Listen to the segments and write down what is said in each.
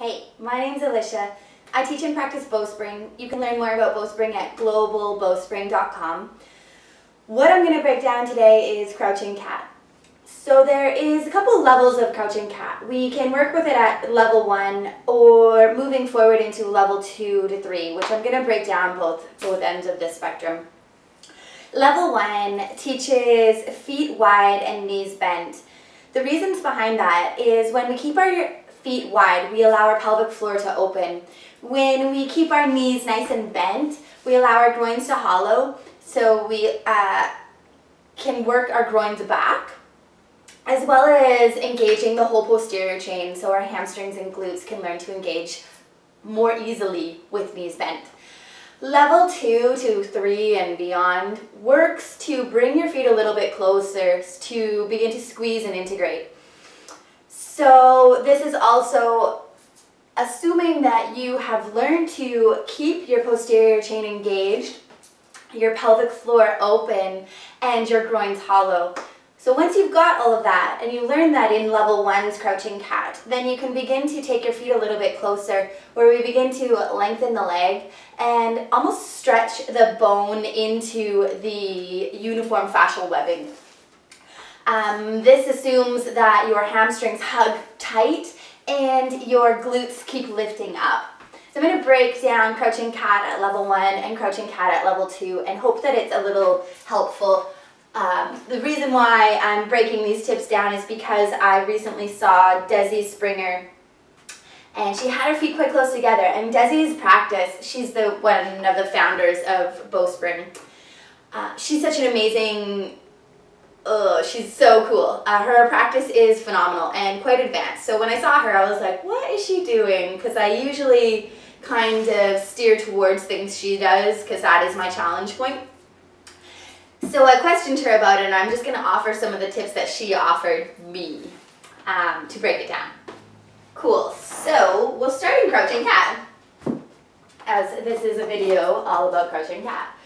Hey, my name's Elisha. I teach and practice Bowspring. You can learn more about Bowspring at globalbowspring.com. What I'm going to break down today is crouching cat. So there is a couple levels of crouching cat. We can work with it at level 1 or moving forward into level 2 to 3, which I'm going to break down both ends of this spectrum. Level 1 teaches feet wide and knees bent. The reasons behind that is when we keep our feet wide, we allow our pelvic floor to open. When we keep our knees nice and bent, we allow our groins to hollow, so we can work our groins back, as well as engaging the whole posterior chain, so our hamstrings and glutes can learn to engage more easily with knees bent. Level 2 to 3 and beyond works to bring your feet a little bit closer to begin to squeeze and integrate. So this is also assuming that you have learned to keep your posterior chain engaged, your pelvic floor open, and your groins hollow. So once you've got all of that, and you learn that in level 1's crouching cat, then you can begin to take your feet a little bit closer, where we begin to lengthen the leg and almost stretch the bone into the uniform fascial webbing. This assumes that your hamstrings hug tight and your glutes keep lifting up. So I'm going to break down crouching cat at level 1 and crouching cat at level 2 and hope that it's a little helpful. The reason why I'm breaking these tips down is because I recently saw Desi Springer, and she had her feet quite close together. And Desi's practice, she's one of the founders of Bowspring. She's such an amazing, she's so cool. Her practice is phenomenal and quite advanced. So when I saw her, I was like, what is she doing? Because I usually kind of steer towards things she does, because that is my challenge point. So I questioned her about it, and I'm just going to offer some of the tips that she offered me to break it down. Cool. So we'll start in crouching cat, as this is a video all about crouching cat.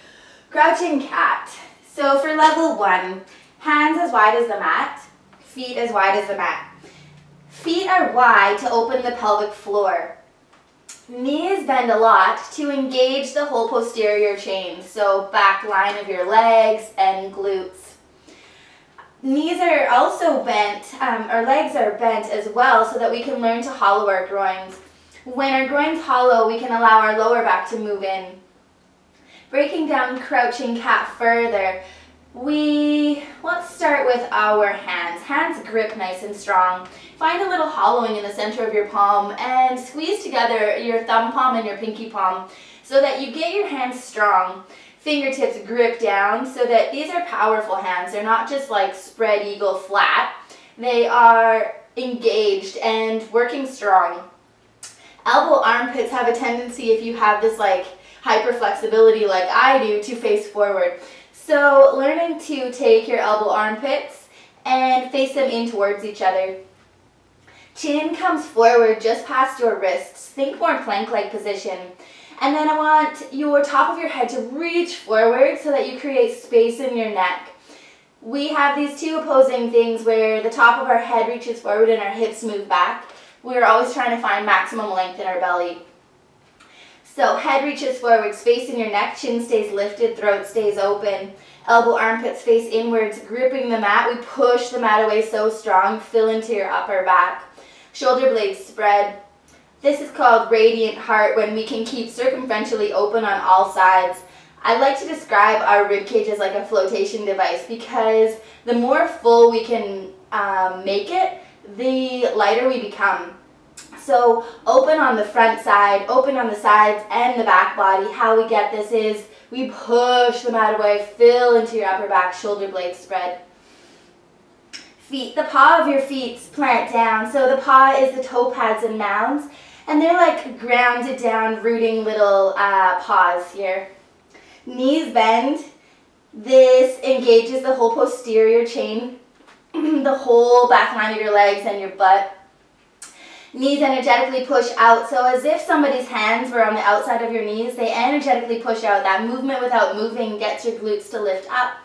Crouching cat. So for level 1, hands as wide as the mat, feet as wide as the mat. Feet are wide to open the pelvic floor. Knees bend a lot to engage the whole posterior chain, so back line of your legs and glutes. Knees are also bent, our legs are bent as well, so that we can learn to hollow our groins. When our groins hollow, we can allow our lower back to move in. Breaking down crouching cat further, let's start with our hands. Hands grip nice and strong. Find a little hollowing in the center of your palm and squeeze together your thumb palm and your pinky palm so that you get your hands strong. Fingertips grip down so that these are powerful hands. They're not just like spread eagle flat. They are engaged and working strong. Elbow armpits have a tendency, if you have this like hyper flexibility like I do, to face forward. So learning to take your elbow armpits and face them in towards each other. Chin comes forward just past your wrists. Think more plank-like position. And then I want your top of your head to reach forward so that you create space in your neck. We have these two opposing things where the top of our head reaches forward and our hips move back. We're always trying to find maximum length in our belly. So head reaches forward, space in your neck, chin stays lifted, throat stays open. Elbow armpits face inwards, gripping the mat. We push the mat away so strong, fill into your upper back. Shoulder blades spread. This is called radiant heart, when we can keep circumferentially open on all sides. I like to describe our rib cage as like a flotation device, because the more full we can make it, the lighter we become. So open on the front side, open on the sides and the back body. How we get this is we push the mat away, fill into your upper back, shoulder blades spread. Feet, the paw of your feet plant down. So the paw is the toe pads and mounds, and they're like grounded down, rooting little paws here. Knees bend. This engages the whole posterior chain, the whole back line of your legs and your butt. Knees energetically push out, so as if somebody's hands were on the outside of your knees, they energetically push out. That movement without moving gets your glutes to lift up.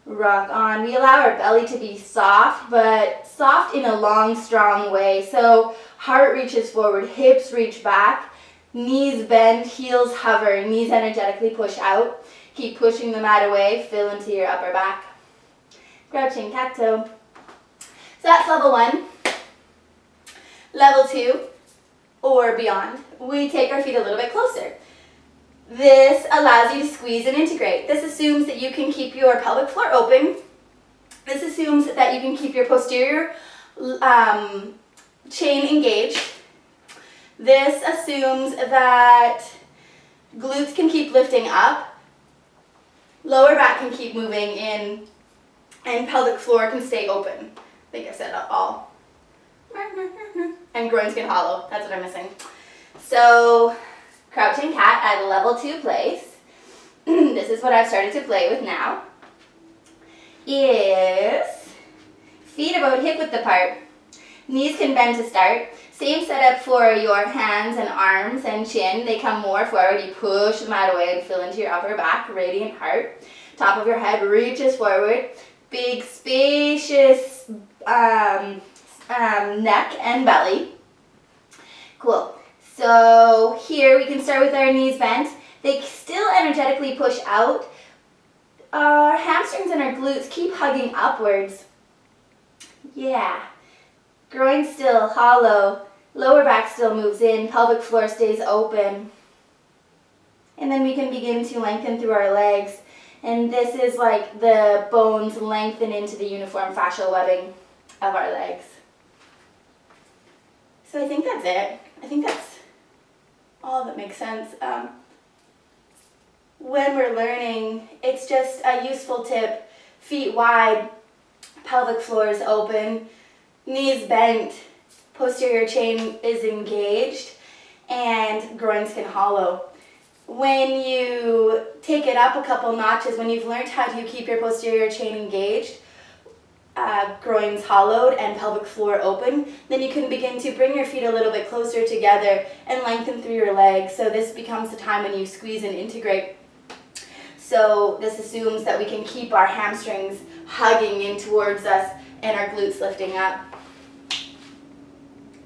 rock on. We allow our belly to be soft, but soft in a long, strong way. So heart reaches forward, hips reach back, knees bend, heels hover, knees energetically push out. Keep pushing the mat away, fill into your upper back. Crouching cat-toe. So that's level 1. Level 2, or beyond, we take our feet a little bit closer. This allows you to squeeze and integrate. This assumes that you can keep your pelvic floor open. This assumes that you can keep your posterior chain engaged. This assumes that glutes can keep lifting up, lower back can keep moving in, and pelvic floor can stay open. I think I said all. And groins can hollow. That's what I'm missing. So, crouching cat at a level 2 place. This is what I've started to play with now. Is feet about hip width apart. Knees can bend to start. Same setup for your hands and arms and chin. They come more forward. You push the mat away and fill into your upper back. Radiant heart. Top of your head reaches forward. Big spacious neck and belly. Cool. So here we can start with our knees bent. They still energetically push out. Our hamstrings and our glutes keep hugging upwards. Yeah. Groin still hollow. Lower back still moves in. Pelvic floor stays open. And then we can begin to lengthen through our legs. And this is like the bones lengthen into the uniform fascial webbing of our legs. So I think that's it. I think that's all that makes sense. When we're learning, it's just a useful tip. Feet wide, pelvic floor is open, knees bent, posterior chain is engaged, and groins can hollow. When you take it up a couple notches, when you've learned how to keep your posterior chain engaged, groins hollowed and pelvic floor open, then you can begin to bring your feet a little bit closer together and lengthen through your legs. So this becomes the time when you squeeze and integrate. So this assumes that we can keep our hamstrings hugging in towards us and our glutes lifting up.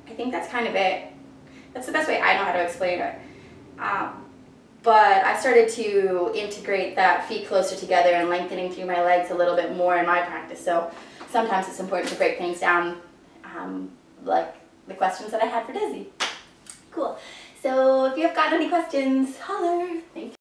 I think that's kind of it. That's the best way I know how to explain it. But I started to integrate that feet closer together and lengthening through my legs a little bit more in my practice. So sometimes it's important to break things down, like the questions that I had for Dizzy. Cool. So if you've got any questions, holler. Thank you.